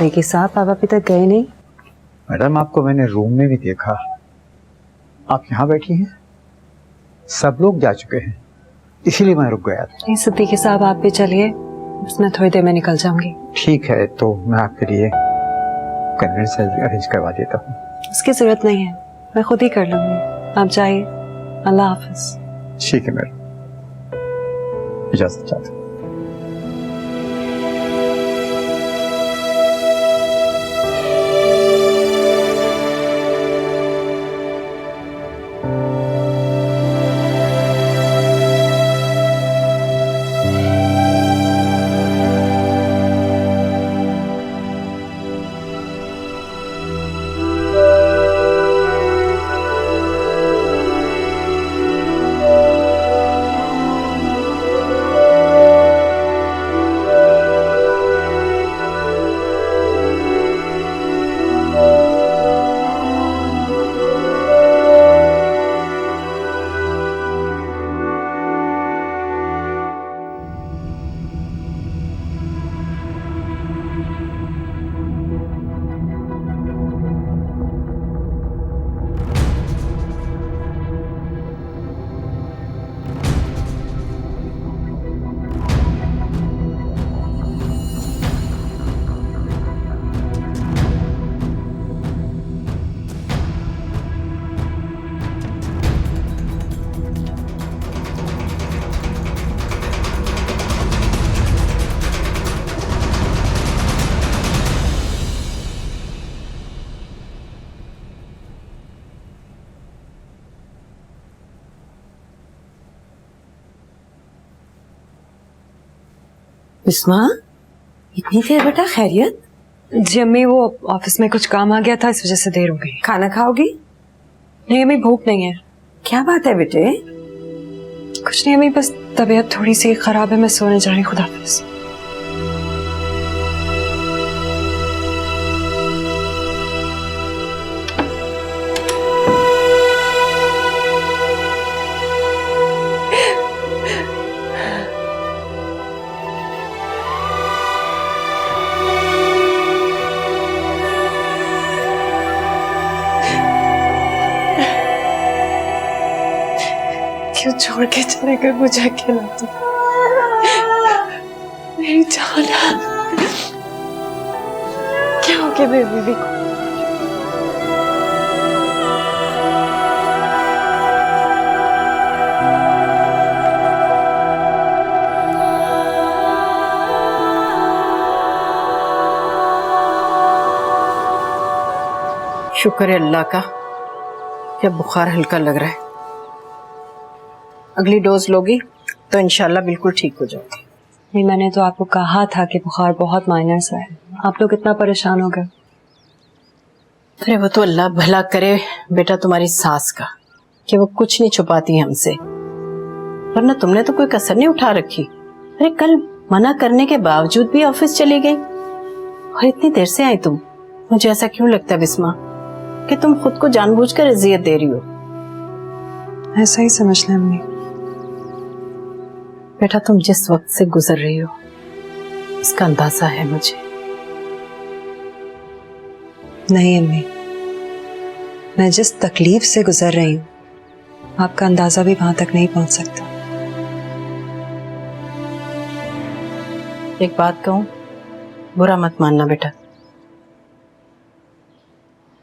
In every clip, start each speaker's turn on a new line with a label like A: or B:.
A: सिद्दीकी साहब, आप अभी तक गए नहीं?
B: मैडम, आपको मैंने रूम में भी देखा। आप यहाँ बैठी हैं, सब लोग जा चुके हैं, इसीलिए मैं रुक गया था।
A: नहीं सिद्दीकी साहब, आप भी चलिए, बस मैं थोड़ी देर में निकल जाऊंगी।
B: ठीक है, तो मैं आपके लिए कन्वेंस अरेंज करवा देता हूँ।
A: उसकी जरूरत नहीं है, मैं खुद ही कर लूंगी। आप जाइए, अल्लाह हाफिज।
B: ठीक है मैडम, इजाजत चाहता हूँ।
C: बिस्मा, इतनी देर बेटा? खैरियत?
A: जी अम्मी, वो ऑफिस में कुछ काम आ गया था, इस वजह से देर हो गई।
C: खाना खाओगी?
A: नहीं अम्मी, भूख नहीं है।
C: क्या बात है बेटे?
A: कुछ नहीं अम्मी, बस तबीयत थोड़ी सी खराब है, मैं सोने जा रही हूँ। खुदा हाफिज। क्यों छोड़ के चले गए मुझे अकेला? तो मेरी जान, क्या हो गया मेरी बीवी को?
C: शुक्र है अल्लाह का, जब बुखार हल्का लग रहा है। अगली डोज लोगी तो इंशाल्लाह बिल्कुल ठीक हो जाओगी।
A: नहीं, मैंने तो आपको कहा था कि बुखार बहुत माइनर सा है, आप लोग इतना परेशान हो गए।
C: अरे वो तो अल्लाह भला करे बेटा तुम्हारी सास का, कि वो कुछ नहीं छुपाती हमसे, वरना तुमने तो कोई कसर नहीं उठा रखी। अरे कल मना करने के बावजूद भी ऑफिस चली गई, और इतनी देर से आई तुम। मुझे ऐसा क्यों लगता है बिस्मा कि तुम खुद को जानबूझकर अजियत दे रही हो?
A: ऐसा ही समझ लें अम्मी।
C: बेटा तुम जिस वक्त से गुजर रही हो इसका अंदाजा है मुझे।
A: नहीं अम्मी, मैं जिस तकलीफ से गुजर रही हूँ आपका अंदाजा भी वहां तक नहीं पहुंच सकता।
C: एक बात कहूं, बुरा मत मानना बेटा,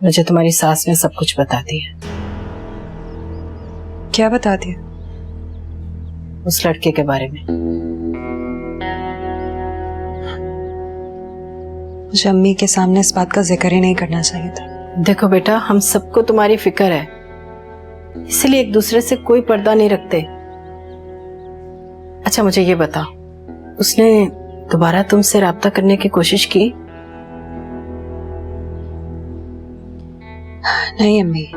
C: मुझे तुम्हारी सास ने सब कुछ बता दिया।
A: क्या बता दिया?
C: उस लड़के के बारे में।
A: मुझे अम्मी के सामने इस बात का जिक्र ही नहीं करना चाहिए था।
C: देखो बेटा, हम सबको तुम्हारी फिक्र है, इसलिए एक दूसरे से कोई पर्दा नहीं रखते। अच्छा मुझे ये बताओ, उसने दोबारा तुमसे राब्ता करने की कोशिश की?
A: नहीं अम्मी,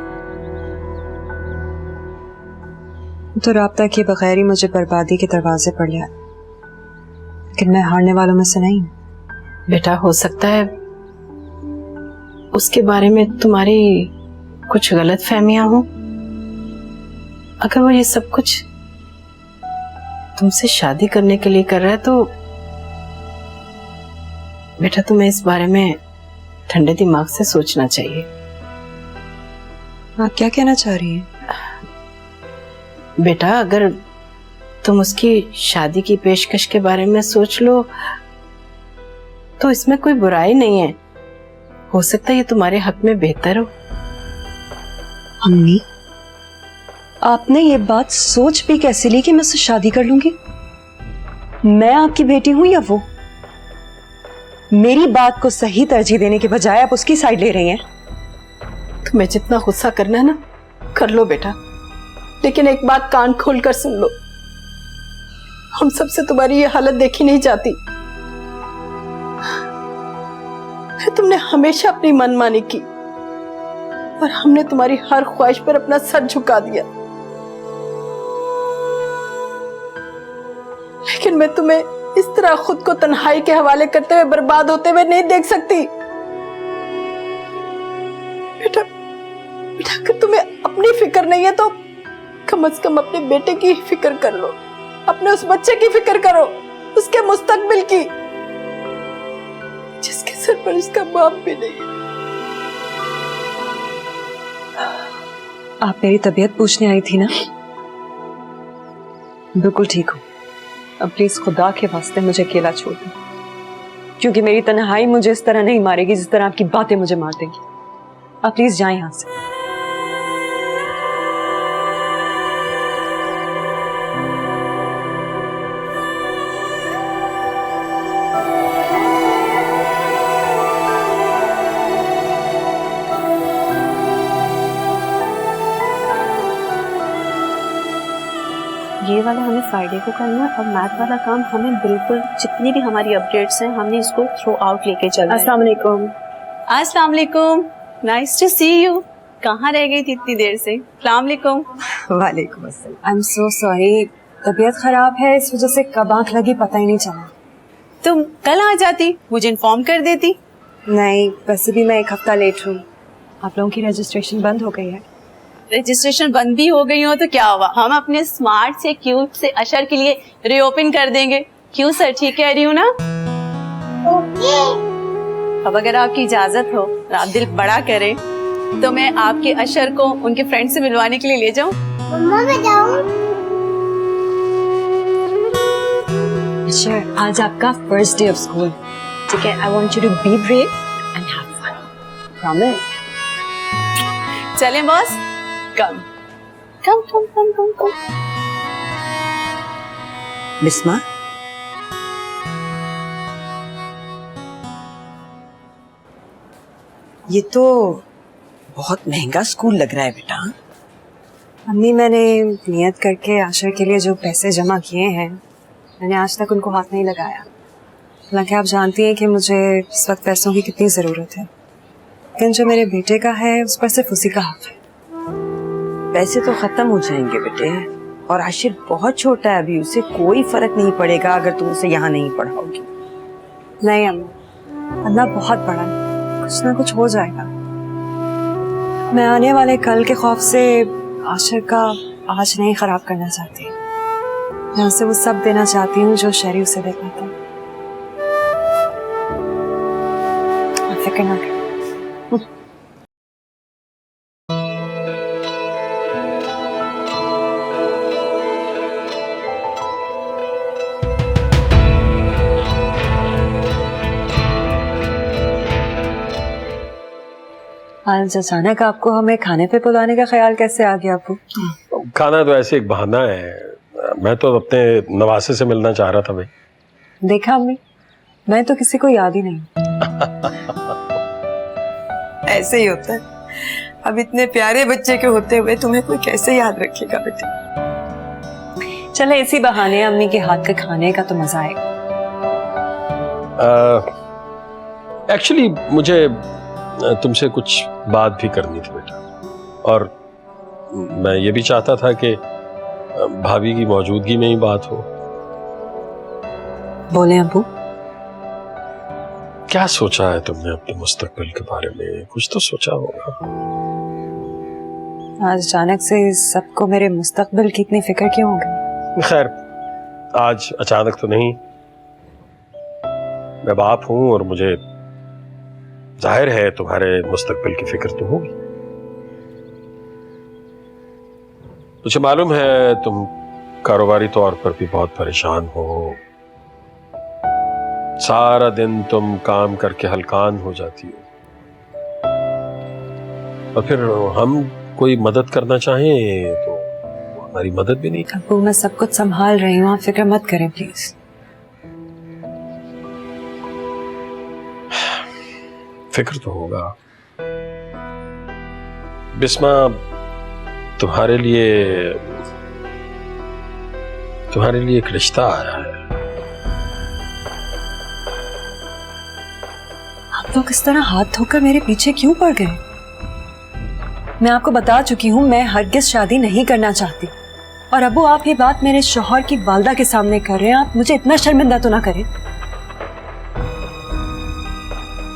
A: तो राब्ता किए बगैर ही मुझे बर्बादी के दरवाजे पर लिया, लेकिन मैं हारने वालों में से नहीं हूं।
C: बेटा हो सकता है उसके बारे में तुम्हारी कुछ गलत फहमियां हो। अगर वो ये सब कुछ तुमसे शादी करने के लिए कर रहा है तो बेटा तुम्हें इस बारे में ठंडे दिमाग से सोचना चाहिए।
A: आप क्या कहना चाह रही हैं?
C: बेटा, अगर तुम उसकी शादी की पेशकश के बारे में सोच लो तो इसमें कोई बुराई नहीं है। हो सकता है ये तुम्हारे हक में बेहतर हो।
A: अम्मी, आपने ये बात सोच भी कैसे ली कि मैं उससे शादी कर लूंगी? मैं आपकी बेटी हूं या वो? मेरी बात को सही तरजीह देने के बजाय आप उसकी साइड ले रही हैं।
C: तुम्हें जितना गुस्सा करना है ना, कर लो बेटा, लेकिन एक बात कान खोल कर सुन लो। हम सबसे तुम्हारी ये हालत देखी नहीं जाती। तुमने हमेशा अपनी मनमानी की और हमने तुम्हारी हर ख्वाहिश पर अपना सर झुका दिया। लेकिन मैं तुम्हें इस तरह खुद को तन्हाई के हवाले करते हुए बर्बाद होते हुए नहीं देख सकती। बेटा, अगर तुम्हें अपनी फिक्र नहीं है तो कम से कम अपने बेटे की फिक्र कर लो। अपने उस बच्चे की फिक्र करो, उसके मुस्तकबिल की, जिसके सर पर उसका बाप भी नहीं है।
A: आप मेरी तबीयत पूछने आई थी ना? बिल्कुल ठीक हूँ। अब प्लीज खुदा के वास्ते मुझे अकेला छोड़ दो, क्योंकि मेरी तन्हाई मुझे इस तरह नहीं मारेगी जिस तरह आपकी बातें मुझे मार देंगी। आप प्लीज जाएं यहां से।
D: ये वाला हमें फ्राइडे को करना है और मैथ वाला काम हमें बिल्कुल जितनी भी हमारी अपडेट्स हैं हमने इसको थ्रू आउट लेके चलना है।
A: अस्सलाम वालेकुम।
D: अस्सलाम वालेकुम, नाइस टू सी यू। कहाँ रह गई थी इतनी देर से? अस्सलाम वालेकुम।
A: वालेकुम अस्सलाम। आई एम सो सॉरी, तबीयत खराब है, इस वजह से कब आंख लगी पता ही नहीं चला।
D: तुम कल आ जाती, मुझे इन्फॉर्म कर देती।
A: नहीं, वैसे भी मैं एक हफ्ता लेट हूँ। आप लोगों की रजिस्ट्रेशन बंद हो गई है।
D: रजिस्ट्रेशन बंद भी हो गई हो तो क्या हुआ, हम अपने स्मार्ट से क्यूट से अशर के लिए रीओपन कर देंगे। क्यों सर, ठीक कह रही हूँ ना? अब अगर आपकी इजाजत हो और आप दिल बड़ा करें तो मैं आपके अशर को उनके फ्रेंड से मिलवाने के लिए ले जाऊं।
A: अच्छा, आज आपका फर्स्ट डे ऑफ स्कूल, ठीक है? I want you to be brave and have fun, promise?
D: चले boss, come come come come come come.
A: Bisma,
E: ये तो बहुत महंगा स्कूल लग रहा है बेटा।
A: अम्मी, मैंने नियत करके आशा के लिए जो पैसे जमा किए हैं, मैंने आज तक उनको हाथ नहीं लगाया। हालांकि आप जानती हैं कि मुझे इस वक्त पैसों की कितनी ज़रूरत है, लेकिन जो मेरे बेटे का है उस पर सिर्फ उसी का हक है।
E: पैसे तो खत्म हो जाएंगे बेटे, और आशिर बहुत छोटा है अभी, उसे कोई फर्क नहीं पड़ेगा अगर तुम उसे यहाँ नहीं पढ़ाओगी।
A: नहीं अम्मी, अल्लाह बहुत बड़ा है, कुछ ना कुछ हो जाएगा। मैं आने वाले कल के खौफ से आशिर का आज नहीं खराब करना चाहती। मैं उसे वो सब देना चाहती हूँ जो शहरी उसे दे पाता है। आप फिक्र ना करें। आज अचानक आपको हमें खाने पे बुलाने का ख्याल कैसे आ गया आपको?
F: खाना तो ऐसे एक बहाना है। मैं तो अपने नवासे से मिलना चाह रहा था भाई।
A: देखा अम्मी, मैं तो किसी को याद ही नहीं।
E: ऐसे ही होता है, अब इतने प्यारे बच्चे के होते हुए तुम्हें कोई कैसे याद रखेगा बेटे।
A: चले इसी बहाने अम्मी के हाथ के खाने का तो मजा आएगा।
F: एक्चुअली मुझे तुमसे कुछ बात भी करनी थी बेटा, और मैं ये भी चाहता था कि भाभी की मौजूदगी में ही बात हो।
A: बोले अबू।
F: क्या सोचा है तुमने अपने मुस्तकबिल के बारे में? कुछ तो सोचा होगा।
A: आज अचानक से सबको मेरे मुस्तकबिल की इतनी फिक्र क्यों हो गई?
F: खैर, आज अचानक तो नहीं। मैं बाप हूं और मुझे जाहिर है तुम्हारे मुस्तकबिल की फिक्र तो होगी। मुझे मालूम है तुम कारोबारी तौर पर भी बहुत परेशान हो, सारा दिन तुम काम करके हलकान हो जाती हो, और फिर हम कोई मदद करना चाहें तो हमारी मदद भी नहीं।
A: अब्बू मैं सब कुछ संभाल रही हूँ, आप फिक्र मत करें प्लीज।
F: फिक्र तो होगा। बिस्मा, तुम्हारे लिए एक रिश्ता आया है।
A: आप लोग इस तरह हाथ धोकर मेरे पीछे क्यों पड़ गए? मैं आपको बता चुकी हूँ मैं हरगिज शादी नहीं करना चाहती। और अब्बू आप ये बात मेरे शौहर की वालदा के सामने कर रहे हैं, आप मुझे इतना शर्मिंदा तो ना करें।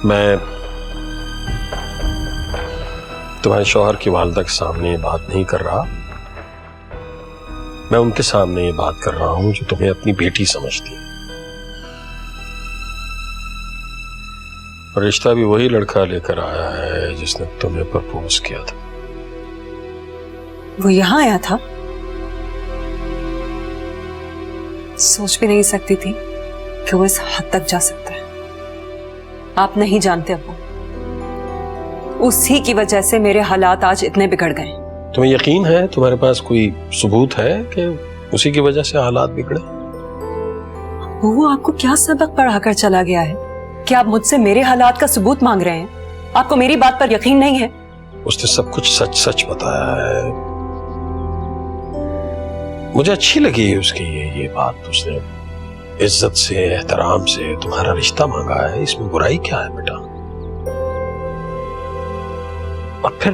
F: मैं तुम्हारे शौहर की वालदा के सामने ये बात नहीं कर रहा, मैं उनके सामने ये बात कर रहा हूं जो तुम्हें अपनी बेटी समझती है। और रिश्ता भी वही लड़का लेकर आया है जिसने तुम्हें प्रपोज किया था।
A: वो यहाँ आया था? सोच भी नहीं सकती थी कि वो इस हद तक जा सकता है। आप नहीं जानते अब्बू, उसी की वजह से मेरे हालात आज इतने बिगड़ गए।
F: तुम्हें यकीन है, तुम्हारे पास कोई सबूत है कि उसी की वजह से हालात बिगड़े?
A: वो आपको क्या सबक पढ़ाकर चला गया है कि आप मुझसे मेरे हालात का सबूत मांग रहे हैं? आपको मेरी बात पर यकीन नहीं है?
F: उसने सब कुछ सच सच बताया है। मुझे अच्छी लगी उसकी ये बात। उसने इज्जत से, एहतराम से तुम्हारा रिश्ता मांगा है, इसमें बुराई क्या है बेटा? और फिर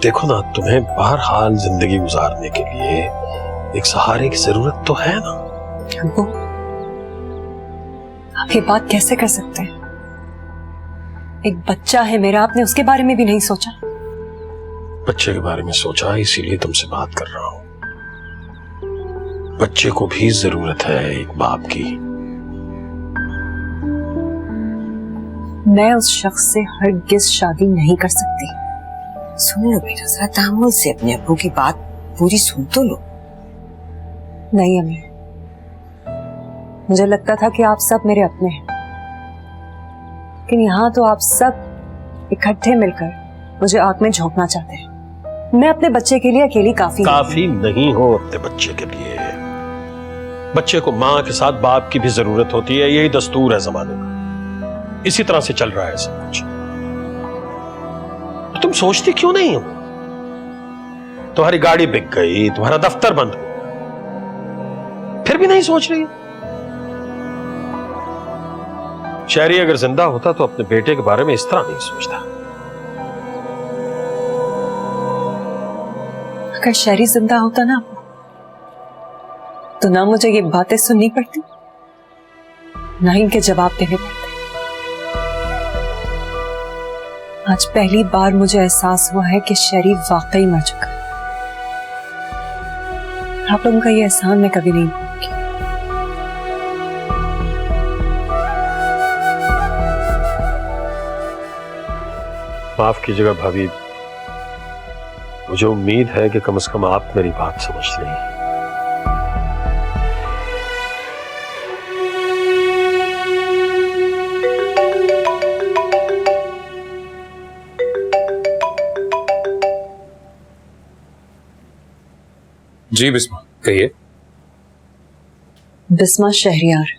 F: देखो ना, तुम्हें बहरहाल जिंदगी गुजारने के लिए एक सहारे की जरूरत तो है ना।
A: अब्बू, आप ये बात कैसे कर सकते हैं? एक बच्चा है मेरा, आपने उसके बारे में भी नहीं सोचा?
F: बच्चे के बारे में सोचा, इसीलिए तुमसे बात कर रहा हूं। बच्चे को भी जरूरत है एक बाप की।
A: मैं उस शख्स से हरगिज शादी नहीं कर सकती।
E: सुन लो बेटा, जरा तामुल से अपने अब्बू की बात पूरी सुन तो लो।
A: नहीं अम्मी, मुझे लगता था कि आप सब मेरे अपने हैं, लेकिन यहाँ तो आप सब इकट्ठे मिलकर मुझे आग में झोंकना चाहते हैं। मैं अपने बच्चे के लिए अकेली
F: काफी नहीं हो अपने बच्चे के लिए। बच्चे को माँ के साथ बाप की भी जरूरत होती है, यही दस्तूर है जमाने का। इसी तरह से चल रहा है सब कुछ। तो तुम सोचती क्यों नहीं हो? तुम्हारी गाड़ी बिक गई, तुम्हारा दफ्तर बंद हो गया, फिर भी नहीं सोच रही? शहरी अगर जिंदा होता तो अपने बेटे के बारे में इस तरह नहीं सोचता।
A: अगर शहरी जिंदा होता ना तो ना मुझे ये बातें सुननी पड़ती, ना इनके जवाब देने पड़ते। आज पहली बार मुझे एहसास हुआ है कि शहरी वाकई मर चुका है। आप लोगों का ये एहसान मैं कभी नहीं भूलूंगी।
F: माफ कीजिएगा भाभी, मुझे उम्मीद है कि कम से कम आप मेरी बात समझ लेंगे।
G: जी बिस्मा, कहिए।
A: बिस्मा शहरियार।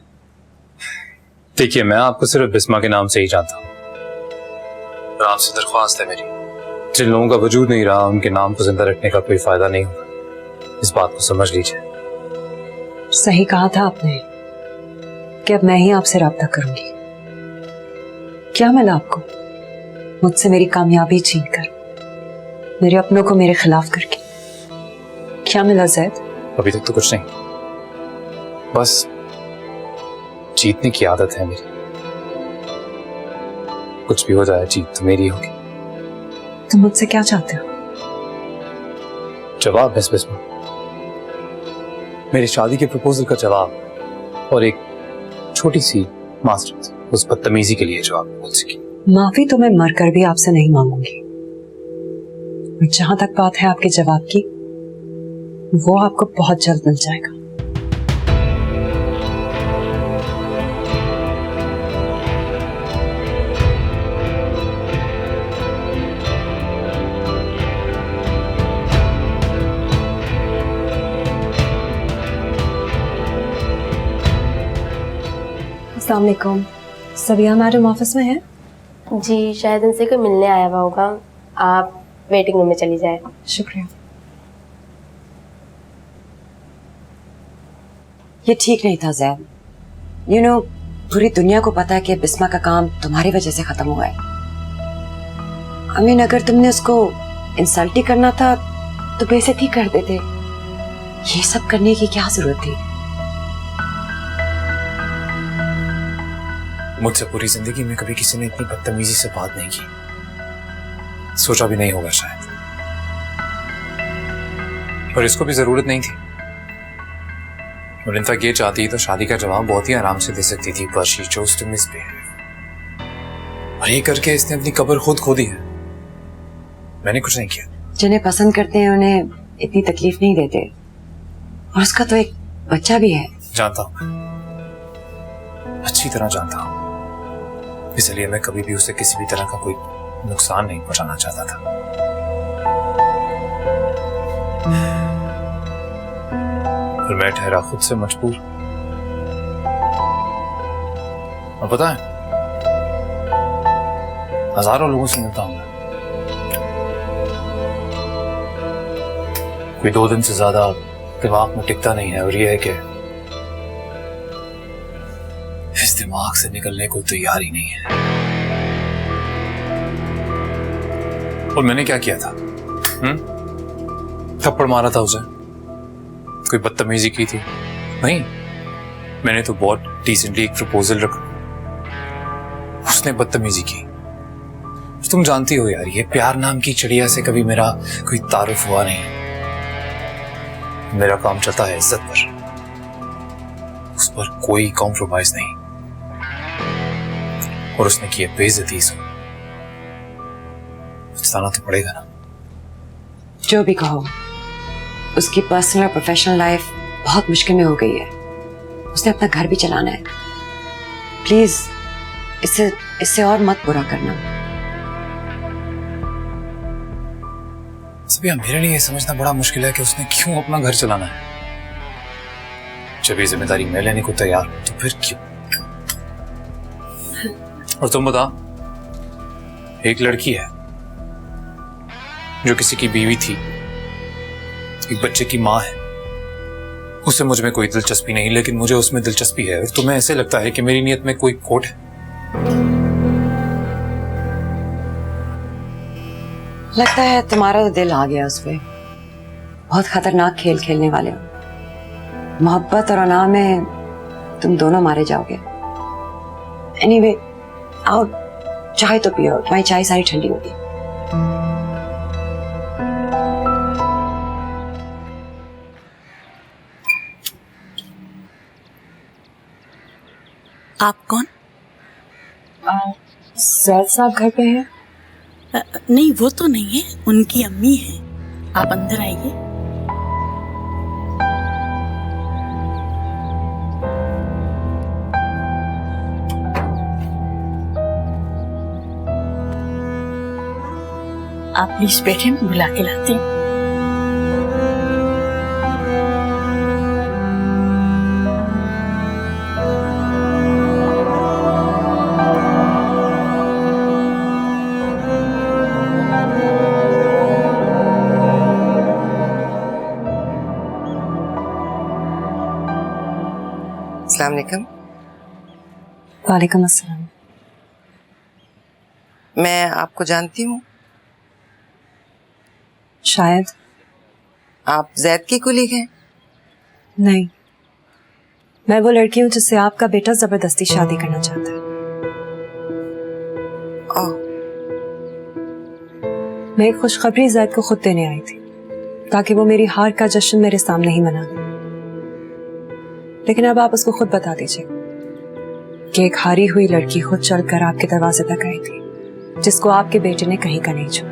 G: देखिए, मैं आपको सिर्फ बिस्मा के नाम से ही जानता हूँ। आपसे दरख्वास्त है मेरी, जिन लोगों का वजूद नहीं रहा उनके नाम को जिंदा रखने का कोई फायदा नहीं होगा। इस बात को समझ लीजिए।
A: सही कहा था आपने कि अब मैं ही आपसे राब्ता करूंगी। क्या मिला आपको मुझसे मेरी कामयाबी छीनकर, मेरे अपनों को मेरे खिलाफ करके? क्या मिला जैद?
G: अभी तक तो कुछ नहीं, बस जीतने की आदत है मेरी। कुछ भी हो जाए, जीत तो मेरी होगी।
A: तुम मुझसे क्या चाहते हो?
G: जवाब बस बिस्मा, मेरी शादी के प्रपोजल का जवाब और एक छोटी सी मास्टर्स। उस बदतमीजी के लिए जो आप बोल सकी।
A: माफी तो मैं मरकर भी आपसे नहीं मांगूंगी। जहां तक बात है आपके जवाब की, वो आपको बहुत जल्द मिल जाएगा। अस्सलाम वालेकुम। सबिया मैडम ऑफिस में है?
H: जी शायद इनसे कोई मिलने आया हुआ होगा, आप वेटिंग रूम में चली जाए।
A: शुक्रिया।
E: ये ठीक नहीं था जैद। यू नो, पूरी दुनिया को पता है कि बिस्मा का काम तुम्हारी वजह से खत्म हुआ है। अमीन, अगर तुमने उसको इंसल्ट ही करना था तो बेइज्जती कर देते। ये सब करने की क्या जरूरत थी?
G: मुझसे पूरी जिंदगी में कभी किसी ने इतनी बदतमीजी से बात नहीं की, सोचा भी नहीं होगा शायद। और इसको भी जरूरत नहीं थी। और इनफैक्ट ये चाहती तो शादी का जवाब बहुत ही आराम से दे सकती थी, पर शी चोज टू मिसबिहेव। और ये करके इसने अपनी कब्र खुद खोदी है। मैंने कुछ नहीं किया।
E: जिन्हें पसंद करते हैं उन्हें इतनी तकलीफ नहीं देते। और उसका तो एक बच्चा भी है।
G: जानता हूं, अच्छी तरह जानता हूं। इसलिए मैं कभी भी उसे किसी भी तरह का कोई नुकसान नहीं पहुंचाना चाहता था। और मैं ठहरा खुद से मजबूर। और पता है, हजारों लोगों से मिलता हूं मैं, कोई 2 दिन से ज्यादा दिमाग में टिकता नहीं है। और यह है कि इस दिमाग से निकलने को तैयार ही नहीं है। और मैंने क्या किया था? थप्पड़ मारा था उसे? कोई बदतमीजी की थी? नहीं, मैंने तो बहुत डिसेंटली एक प्रपोजल रखा, उसने बदतमीजी की। तुम जानती हो यार, ये प्यार नाम की चिड़िया से कभी मेरा कोई तारुफ हुआ नहीं। मेरा काम चलता है इज्जत पर, उस पर कोई कॉम्प्रोमाइज नहीं। और उसने की बेइज्जती, इसको पछताना तो पड़ेगा ना।
E: जो भी कहो, उसकी पर्सनल और प्रोफेशनल लाइफ बहुत मुश्किल में हो गई है। उसने अपना घर भी चलाना है। प्लीज इससे और मत बुरा करना।
G: सभी मेरे लिए समझना बड़ा मुश्किल है कि उसने क्यों अपना घर चलाना है। जब ये जिम्मेदारी मैं लेने को तैयार हूं तो फिर क्यों? और तुम बता, एक लड़की है जो किसी की बीवी थी, एक बच्चे की माँ है, उसे मुझ में कोई दिलचस्पी नहीं, लेकिन मुझे उसमें दिलचस्पी है। और तुम्हें ऐसे लगता है कि मेरी नीयत में कोई खोट है?
E: लगता है तुम्हारा तो दिल आ गया उस पे। बहुत खतरनाक खेल खेलने वाले हो। मोहब्बत और अना में तुम दोनों मारे जाओगे। एनीवे, आओ चाय तो पियो, तुम्हारी चाय सारी ठंडी होगी।
I: आप कौन?
A: सैद साहब घर पे हैं?
I: नहीं, वो तो नहीं है, उनकी अम्मी है। आप अंदर आइए। आप प्लीज बैठे, मैं बुला के लाती हूँ।
E: अस्सलाम वालेकुम।
A: वालेकुम अस्सलाम।
E: मैं आपको जानती हूँ।
A: शायद।
E: आप जैद की कुलीग हैं?
A: नहीं, मैं वो लड़की हूँ जिससे आपका बेटा जबरदस्ती शादी करना चाहता है।
E: ओह,
A: मैं एक खुशखबरी जैद को खुद देने आई थी ताकि वो मेरी हार का जश्न मेरे सामने ही मना ले। लेकिन अब आप उसको खुद बता दीजिए कि एक हारी हुई लड़की खुद चलकर आपके दरवाजे तक आई थी, जिसको आपके बेटे ने कहीं का नहीं छुआ,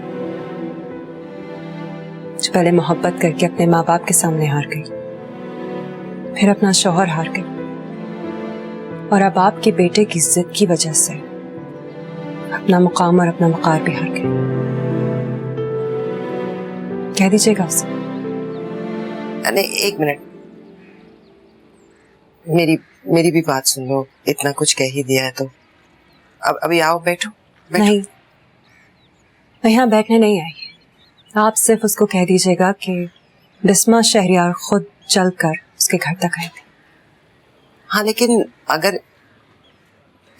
A: जो पहले मोहब्बत करके अपने माँ बाप के सामने हार गई, फिर अपना शौहर हार गई, और अब आपके बेटे की जिद की वजह से अपना मुकाम और अपना वकार भी हार गई। कह दीजिएगा उसे।
J: अरे एक मिनट, मेरी भी बात सुन लो। इतना कुछ कह ही दिया है तो अब अभी आओ, बैठो।
A: नहीं, मैं यहाँ बैठने नहीं आई। आप सिर्फ उसको कह दीजिएगा कि बिस्मा शहरियार खुद चलकर उसके घर तक आई थी।
J: हाँ, लेकिन अगर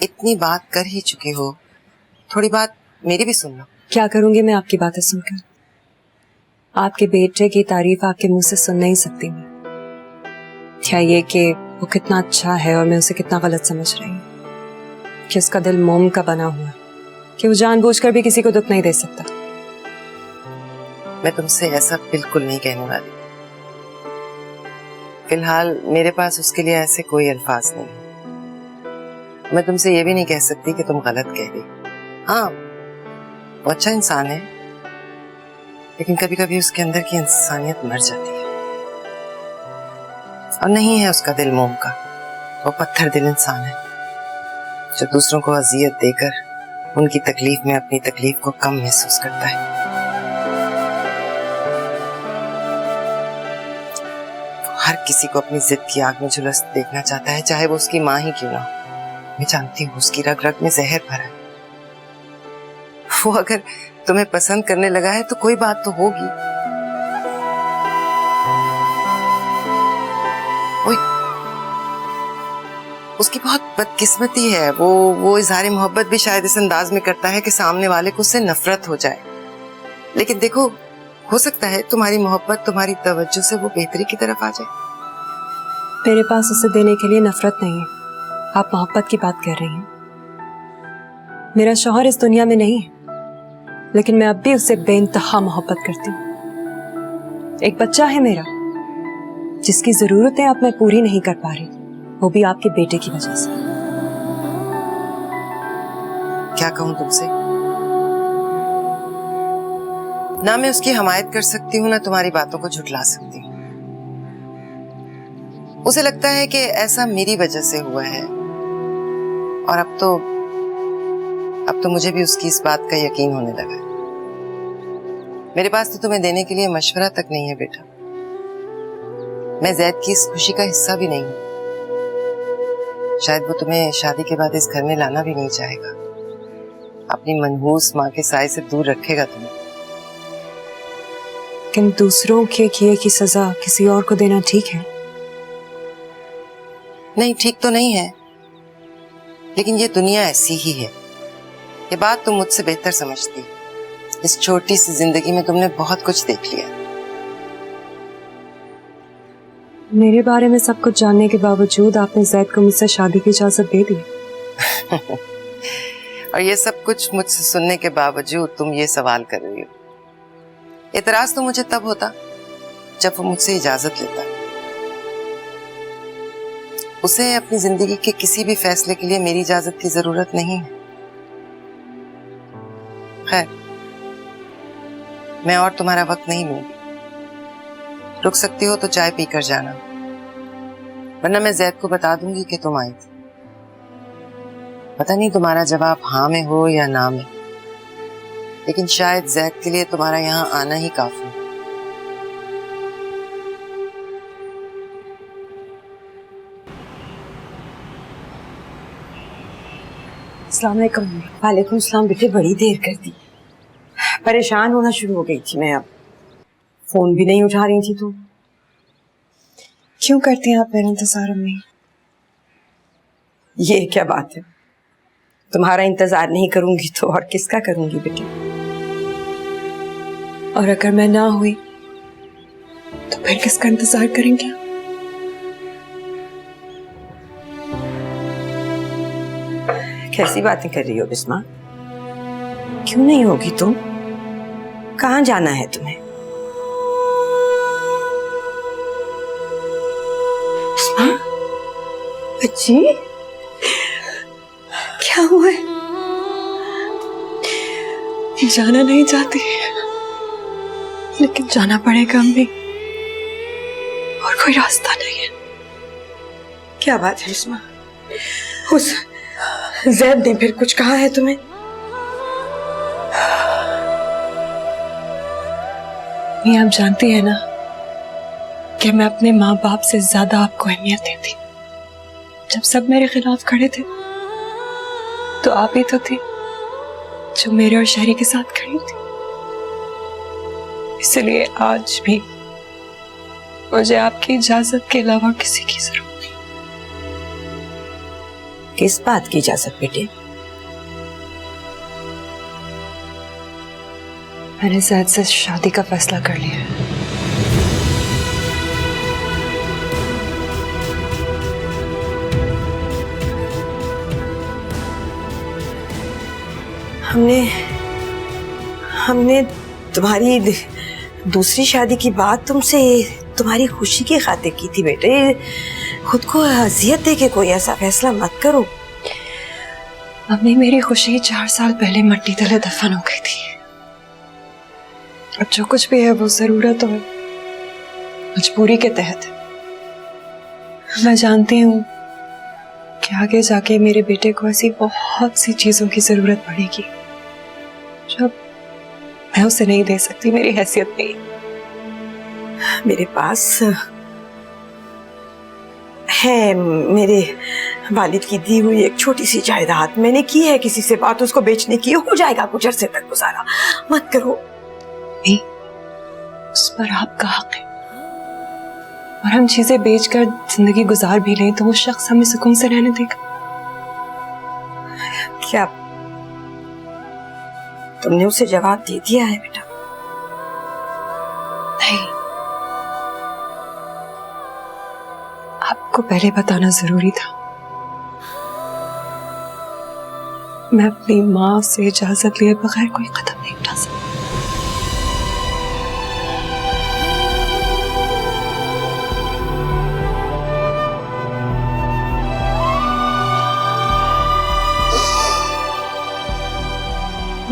J: इतनी बात कर ही चुके हो, थोड़ी बात मेरी भी सुन लो।
A: क्या करूंगी मैं आपकी बातें सुनकर? आपके बेटे की तारीफ आपके मुंह से सुन नहीं सकती मैं। क्या ये कि वो कितना अच्छा है और मैं उसे कितना गलत समझ रही हूँ, कि उसका दिल मोम का बना हुआ है, कि वो जानबूझकर भी किसी को दुख नहीं दे सकता।
J: मैं तुमसे ऐसा बिल्कुल नहीं कहने वाली। फिलहाल मेरे पास उसके लिए ऐसे कोई अल्फाज नहीं। मैं तुमसे ये भी नहीं कह सकती कि तुम गलत कह रही। हाँ, वो अच्छा इंसान है, लेकिन कभी कभी उसके अंदर की इंसानियत मर जाती है। और नहीं है उसका दिल मोम का, वो पत्थर दिल इंसान है जो दूसरों को अजियत देकर उनकी तकलीफ में अपनी तकलीफ को कम महसूस करता है। हर किसी को अपनी जिद की आग में झुलसते देखना चाहता है, चाहे वो उसकी माँ ही क्यों ना हो। मैं जानती हूँ उसकी रग रग में जहर भरा है। वो अगर तुम्हें पसंद करने लगा है तो कोई बात तो होगी। उसकी बहुत बदकिस्मती है। वो इजहार मोहब्बत भी शायद इस अंदाज में करता है कि सामने वाले को उससे नफरत हो जाए। लेकिन देखो, हो सकता है तुम्हारी मोहब्बत, तुम्हारी तवज्जो से वो बेहतरी की तरफ आ जाए।
A: मेरे पास उसे देने के लिए नफरत नहीं है। आप मोहब्बत की बात कर रही हैं। मेरा शौहर इस दुनिया में नहीं है, लेकिन मैं अब भी उससे बेइंतहा मोहब्बत करती हूँ। एक बच्चा है मेरा, जिसकी जरूरतें अब मैं पूरी नहीं कर पा रही, वो भी आपके बेटे की वजह से।
J: क्या कहूँ तुमसे? ना मैं उसकी हमायत कर सकती हूँ, ना तुम्हारी बातों को झुठला सकती हूँ। उसे लगता है कि ऐसा मेरी वजह से हुआ है, और अब तो मुझे भी उसकी इस बात का यकीन होने लगा है। मेरे पास तो तुम्हें देने के लिए मशवरा तक नहीं है बेटा। मैं ज़ैद की इस खुशी का हिस्सा भी नहीं हूँ। शायद वो तुम्हें शादी के बाद इस घर में लाना भी नहीं चाहेगा। अपनी मनहूस माँ के साए से दूर रखेगा तुम्हें।
A: लेकिन दूसरों के किए की सजा किसी और को देना ठीक है?
J: नहीं, ठीक तो नहीं है, लेकिन ये दुनिया ऐसी ही है। ये बात तुम मुझसे बेहतर समझती। इस छोटी सी जिंदगी में तुमने बहुत कुछ देख लिया।
A: मेरे बारे में सब कुछ जानने के बावजूद आपने ज़ैद को मुझसे शादी की इजाजत दे दी।
J: और ये सब कुछ मुझसे सुनने के बावजूद तुम ये सवाल कर रही हो। एतराज तो मुझे तब होता जब वो मुझसे इजाजत लेता। उसे अपनी जिंदगी के किसी भी फैसले के लिए मेरी इजाजत की जरूरत नहीं है। खैर, मैं और तुम्हारा वक्त नहीं लूंगी। रुक सकती हो तो चाय पीकर जाना, वरना मैं ज़ैद को बता दूंगी कि तुम आई थी। पता नहीं तुम्हारा जवाब हाँ में हो या ना में, लेकिन शायद ज़ैद के लिए तुम्हारा यहाँ आना ही काफी है।
E: अस्सलाम वालेकुम। वालेकुम सलाम। बेटे बड़ी देर कर दी, परेशान होना शुरू हो गई थी मैं। अब फोन भी नहीं उठा रही थी। तो
A: क्यों करती हैं आप मेरा इंतजार अम्मी?
E: ये क्या बात है? तुम्हारा इंतजार नहीं करूंगी तो और किसका करूंगी बेटे?
A: और अगर मैं ना हुई तो फिर किसका इंतजार करेंगे?
E: कैसी बातें कर रही हो बिस्मा? क्यों नहीं होगी तुम? कहाँ जाना है तुम्हें? बिस्मा बच्ची,
A: हुआ है। जाना नहीं चाहती, लेकिन जाना पड़ेगा अम्मी, और कोई रास्ता नहीं है।
K: क्या बात है बिस्मा? उस जैद ने फिर कुछ कहा है तुम्हें?
A: नहीं, आप जानती है ना कि मैं अपने माँ बाप से ज्यादा आपको अहमियत देती। जब सब मेरे खिलाफ खड़े थे तो आप ही तो थी जो मेरे और शहरी के साथ खड़ी थी। इसलिए आज भी मुझे आपकी इजाजत के अलावा किसी की जरूरत नहीं।
K: किस बात की इजाजत बेटे?
A: मैंने जैद से शादी का फैसला कर लिया है।
K: हमने तुम्हारी दूसरी शादी की बात तुमसे तुम्हारी खुशी की खातिर की थी बेटे। खुद को अजियत दे के कोई ऐसा फैसला मत करो।
A: मम्मी, मेरी खुशी 4 साल पहले मिट्टी तले दफन हो गई थी। अब जो कुछ भी है वो जरूरत और मजबूरी के तहत है। मैं जानती हूँ कि आगे जाके मेरे बेटे को ऐसी बहुत सी चीजों की जरूरत पड़ेगी जो मैं उसे नहीं दे सकती, मेरी हैसियत नहीं।
K: मेरे पास है मेरे वालिद की दी हुई एक छोटी सी जायदाद। मैंने की है किसी से बात उसको बेचने की, हो जाएगा कुछ अरसे तक गुजारा। मत करो।
A: नहीं, उस पर आपका हक है, और हम चीजें बेचकर जिंदगी गुजार भी लें तो वो शख्स हमें सुकून से रहने देगा।
K: क्या तुमने उसे जवाब दे दिया है बेटा?
A: नहीं, आपको पहले बताना जरूरी था। मैं अपनी माँ से इजाजत लिए बगैर कोई कदम नहीं उठा सकती।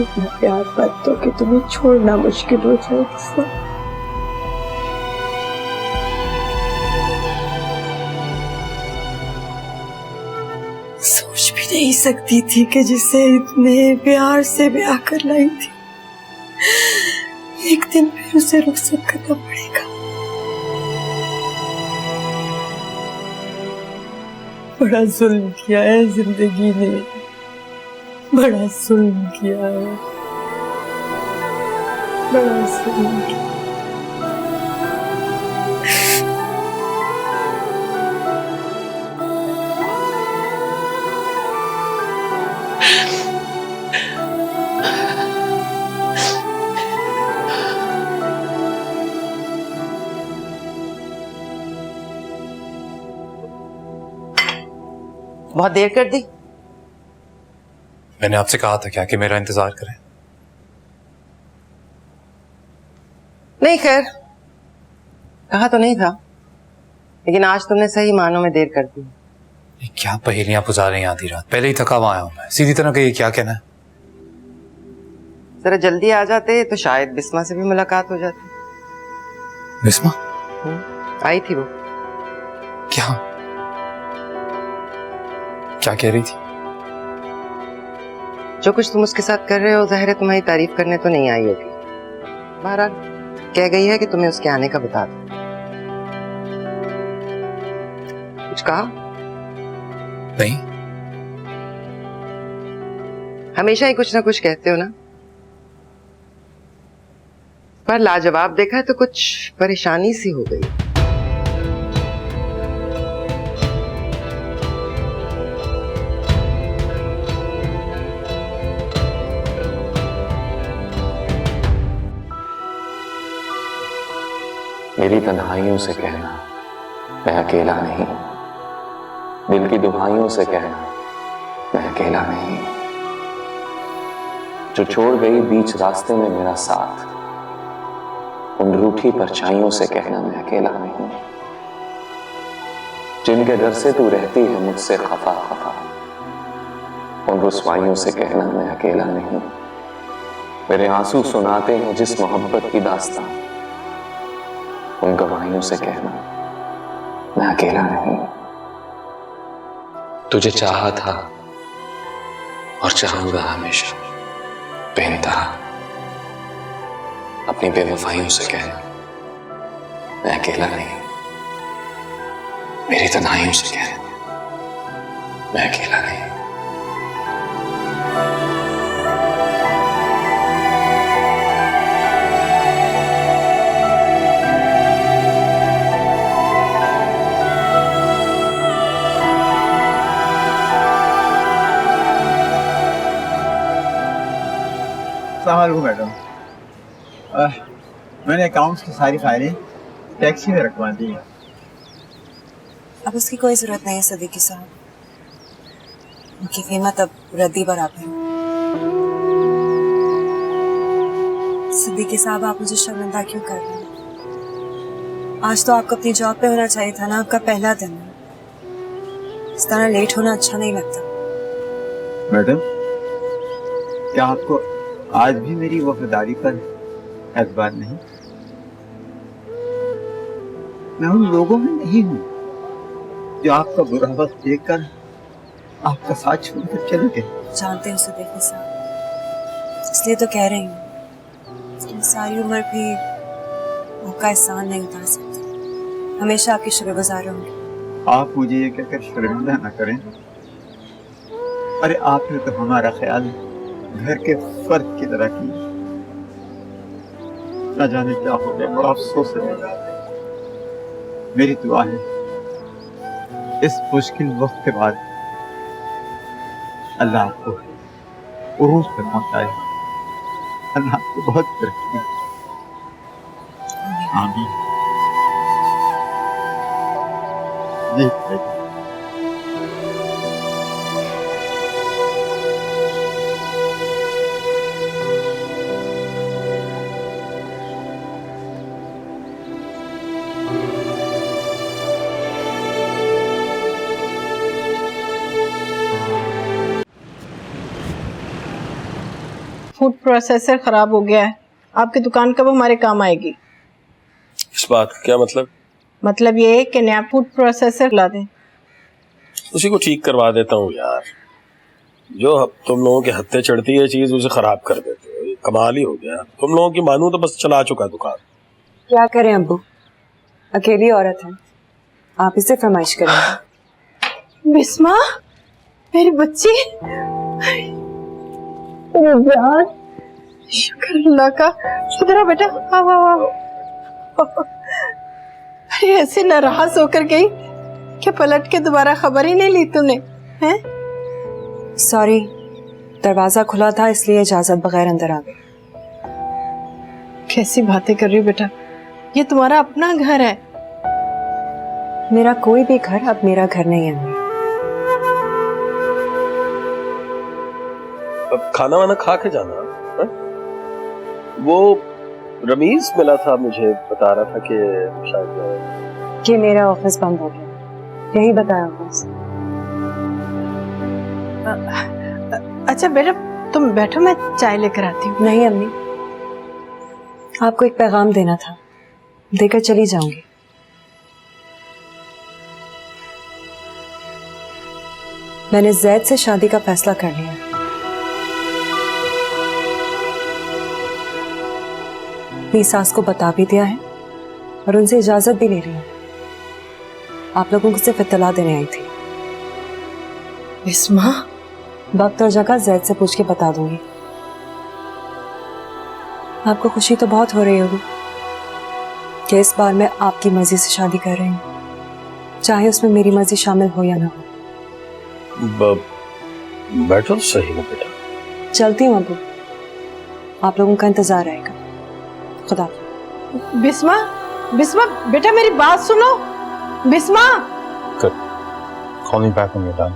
K: इतना प्यार मत दो कि तुम्हें छोड़ना मुश्किल हो जाए। सोच भी नहीं सकती थी कि जिसे इतने प्यार से ब्याह कर लाई थी, एक दिन फिर उसे रुखसत करना पड़ेगा। बड़ा जुल्म किया है जिंदगी ने, बड़ा जुल्म किया है, बड़ा जुल्म किया।
J: बहुत देर कर दी।
G: मैंने आपसे कहा था क्या कि मेरा इंतजार करें?
J: नहीं, खैर कहा तो नहीं था, लेकिन आज तुमने सही मानों में देर कर दी।
G: ये क्या पहेलियां बुझा रही हैं आधी रात? पहले ही थका हुआ आया हूं मैं। सीधी तरह कहिए क्या कहना है?
J: जरा जल्दी आ जाते तो शायद बिस्मा से भी मुलाकात हो जाती।
G: बिस्मा
J: आई थी वो।
G: क्या क्या कह रही थी?
J: जो कुछ तुम उसके साथ कर रहे हो जाहिर है तुम्हारी तारीफ करने तो नहीं आई होगी। बहरहाल कह गई है कि तुम्हें उसके आने का बता दो। कुछ कहा?
G: नहीं।
J: हमेशा ही कुछ ना कुछ कहते हो ना, पर लाजवाब देखा है तो कुछ परेशानी सी हो गई।
L: मेरी तन्हाइयों से कहना मैं अकेला नहीं, दिल की दुहाइयों से कहना मैं अकेला नहीं, जो छोड़ गई बीच रास्ते में मेरा साथ, उन रूठी परछाइयों से कहना मैं अकेला नहीं, जिनके डर से तू रहती है मुझसे खफा खफा, उन रुसवाइयों से कहना मैं अकेला नहीं, मेरे आंसू सुनाते हैं जिस मोहब्बत की दास्तां, उन गवाहियों से कहना मैं अकेला नहीं। तुझे चाहा था और चाहूंगा हमेशा बेइंतहा, अपनी बेवफाइयों से कहना मैं अकेला नहीं, मेरी तन्हाइयों से कहना मैं अकेला नहीं।
B: अस्सलामुअलैकुम मैडम, मैंने अकाउंट्स की सारी फाइलें टैक्सी में रखवा दी हैं।
A: अब उसकी कोई जरूरत नहीं है सदीकी साहब, उनकी कीमत अब रद्दी बराबर है। सदीकी साहब, आप मुझे शर्मिंदा क्यों कर रहे हैं? आज तो आपको अपनी जॉब पे होना चाहिए था ना, आपका पहला दिन है। इस तरह लेट होना अच्छा नहीं लगता।
B: मैडम, क्या आपको आज भी मेरी वफादारी पर एतबार नहीं? मैं उन लोगों में नहीं हूँ जो आपका बुरा वक्त देखकर आपका साथ छोड़कर चले गए।
A: जानते हो सदीकी साहब, इसलिए तो कह रही हूँ कि सारी उम्र भी आपका एहसान नहीं उतार सकती। हमेशा आपकी शुक्रगुजार रहूंगी।
B: आप मुझे ये कहकर शर्मिंदा न करें। अरे आपने तो हमारा ख्याल घर के फर्द की तरह की। न जाने क्या हो गया, बड़ा अफसोस है। मेरी दुआ है इस मुश्किल वक्त के बाद अल्लाह आपको उरूज पे पहुंचाए। अल्लाह आपको बहुत तरक्की दे। आमीन। जी
C: फूड प्रोसेसर खराब हो गया है, आपकी दुकान कब हमारे काम आएगी?
F: इस बात का क्या मतलब?
C: मतलब ये है कि नया फूड प्रोसेसर ला दें।
F: उसी को ठीक करवा देता हूँ यार। जो तुम लोगों के हत्थे चढ़ती है चीज, उसे खराब कर देते हो। ये कमाल ही हो गया। तुम लोगों की मानू तो बस चला चुका दुकान।
A: क्या करें अब्बू, अकेली औरत है, आप इसे फरमाइश करेंगे।
C: बिस्मा, मेरी बच्ची, यार शुक्र अल्लाह का। इधर बेटा, आओ आओ आओ। अरे ऐसे नाराज होकर गई कि पलट के दोबारा खबर ही नहीं ली तूने, हैं?
A: सॉरी, दरवाजा खुला था इसलिए इजाजत बगैर अंदर आ गई।
C: कैसी बातें कर रही हो बेटा, ये तुम्हारा अपना घर है।
A: मेरा कोई भी घर अब मेरा घर नहीं है।
F: अब खाना वाना खा के जाना है? वो रमीज मिला था, मुझे बता रहा था कि शायद
A: कि मेरा ऑफिस बंद हो गया, यही बताया बस।
C: अच्छा बेटा तुम बैठो, मैं चाय लेकर आती हूँ।
A: नहीं अम्मी, आपको एक पैगाम देना था, देकर चली जाऊंगी। मैंने जैद से शादी का फैसला कर लिया। अपनी सास को बता भी दिया है और उनसे इजाजत भी ले ली है। आप लोगों को सिर्फ इत्तला देने आई थी।
C: बिस्मा,
A: वक्त और जगह जैद से पूछ के बता दूंगी। आपको खुशी तो बहुत हो रही होगी कि इस बार मैं आपकी मर्जी से शादी कर रही हूँ, चाहे उसमें मेरी मर्जी शामिल हो या ना हो।
F: बैठो सही ना बेटा।
A: चलती हूँ अबू, आप लोगों का इंतजार रहेगा। खुदा।
C: बिस्मा, बिस्मा बेटा मेरी बात सुनो। Bisma,
G: Good. Call me back when you're done.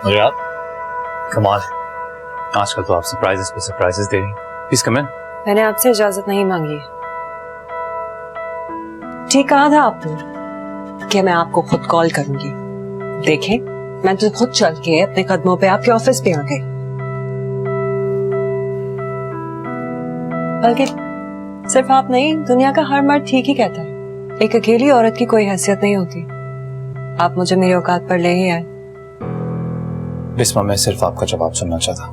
G: और यार कमाल, आजकल तो आप सरप्राइजेस पे सरप्राइजेस दे रही हैं। प्लीज कम इन।
A: मैंने आपसे इजाजत नहीं मांगी है। ठीक कहा था आपने कि मैं आपको खुद कॉल करूंगी। देखें, मैं तो खुद चल के अपने कदमों पे आपके ऑफिस पे आ गई। बल्कि सिर्फ आप नहीं, दुनिया का हर मर्द ठीक ही कहता है, एक अकेली औरत की कोई हैसियत नहीं होती। आप मुझे मेरी औकात पर ले ही आए।
G: बिस्मा, मैं सिर्फ आपका जवाब सुनना चाहता।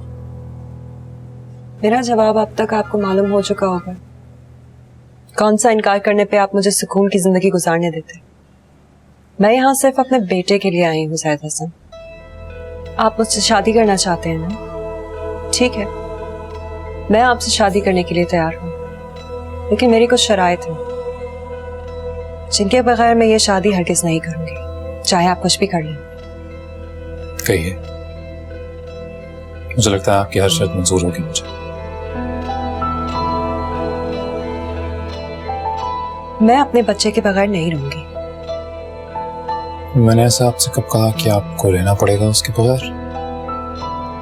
A: मेरा जवाब अब तक आपको मालूम हो चुका होगा। कौन सा इनकार करने पे आप मुझे सुकून की जिंदगी गुजारने देते। मैं यहाँ सिर्फ अपने बेटे के लिए आई हूँ ज़ैद हसन। आप मुझसे शादी करना चाहते हैं ना? ठीक है, मैं आपसे शादी करने के लिए तैयार हूँ, लेकिन मेरी कुछ शराइत हैं जिनके बगैर मैं ये शादी हरगिज़ नहीं करूंगी, चाहे आप कुछ भी कर लें।
G: कहिए। मुझे लगता है आपकी हर शर्त मंजूर होगी मुझे।
A: मैं अपने बच्चे के बगैर नहीं रहूंगी।
G: मैंने ऐसा आपसे कब कहा कि आपको रहना पड़ेगा उसके बगैर?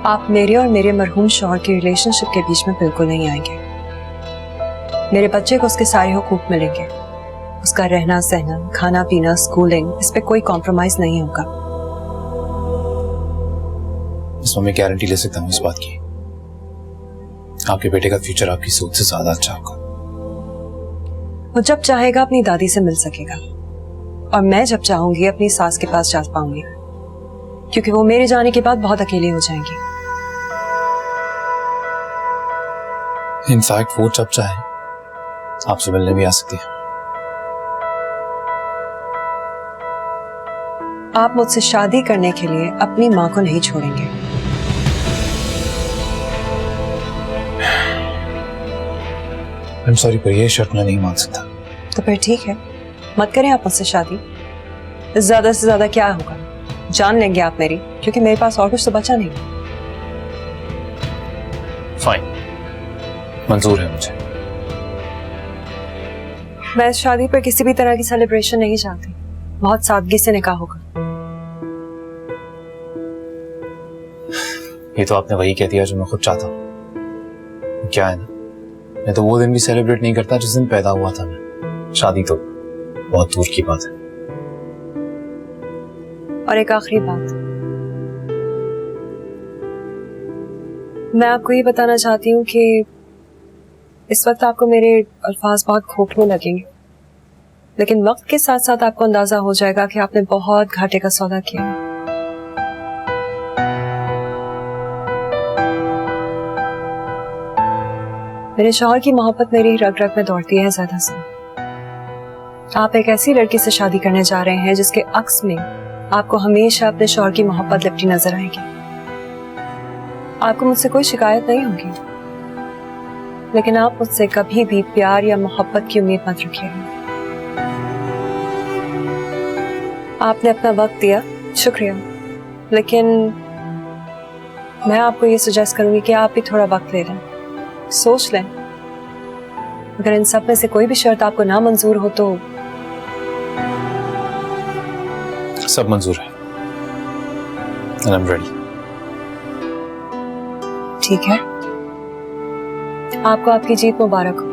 A: आप मेरे और मेरे मरहूम शौहर की रिलेशनशिप के बीच में बिल्कुल नहीं आएंगे। मेरे बच्चे को उसके सारे हुकूक मिलेंगे। उसका रहना सहना, खाना पीना, स्कूलिंग, इस पे कोई कॉम्प्रोमाइज नहीं होगा।
G: इसमें मैं गारंटी ले सकता हूँ इस बात की, आपके बेटे का फ्यूचर आपकी सोच से ज्यादा अच्छा होगा।
A: वो जब चाहेगा अपनी दादी से मिल सकेगा, और मैं जब चाहूंगी अपनी सास के पास जा पाऊंगी, क्योंकि वो मेरे जाने के बाद बहुत अकेली हो जाएंगी।
G: इनफैक्ट वो जब चाहे आपसे मिलने भी आ सकती है।
A: आप मुझसे शादी करने के लिए अपनी माँ को नहीं छोड़ेंगे।
G: I'm sorry, पर ये शर्त मैं नहीं मान सकता।
A: तो फिर ठीक है, मत करें आप मुझसे शादी। ज्यादा से ज्यादा क्या होगा, जान लेंगे आप मेरी, क्योंकि मेरे पास और कुछ तो बचा नहीं।
G: फाइन, मंजूर है मुझे।
A: मैं इस शादी पर किसी भी तरह की सेलिब्रेशन नहीं चाहती। बहुत सादगी से निकाह होगा।
G: ये तो आपने वही कह दिया जो मैं खुद चाहता हूँ। क्या है ना, मैं तो वो दिन भी सेलिब्रेट नहीं करता जिस दिन पैदा हुआ था मैं। शादी तो बहुत दूर की बात है।
A: और एक आखिरी बात, मैं आपको ये बताना चाहती हूँ कि इस वक्त आपको मेरे अल्फाज बहुत खोखले लगेंगे, लेकिन वक्त के साथ साथ आपको अंदाजा हो जाएगा कि आपने बहुत घाटे का सौदा किया है। मेरे शौहर की मोहब्बत मेरी रग रग में दौड़ती है ज़ैद हसन। आप एक ऐसी लड़की से शादी करने जा रहे हैं जिसके अक्स में आपको हमेशा अपने शौहर की मोहब्बत लिपटी नजर आएगी। आपको मुझसे कोई शिकायत नहीं होगी, लेकिन आप मुझसे कभी भी प्यार या मोहब्बत की उम्मीद मत रखिएगा। आपने अपना वक्त दिया, शुक्रिया, लेकिन मैं आपको ये सजेस्ट करूंगी कि आप भी थोड़ा वक्त ले लें, सोच लें। अगर इन सब में से कोई भी शर्त आपको ना मंजूर हो तो
G: सब मंजूर है। And I'm ready.
A: ठीक है, आपको आपकी जीत मुबारक हो।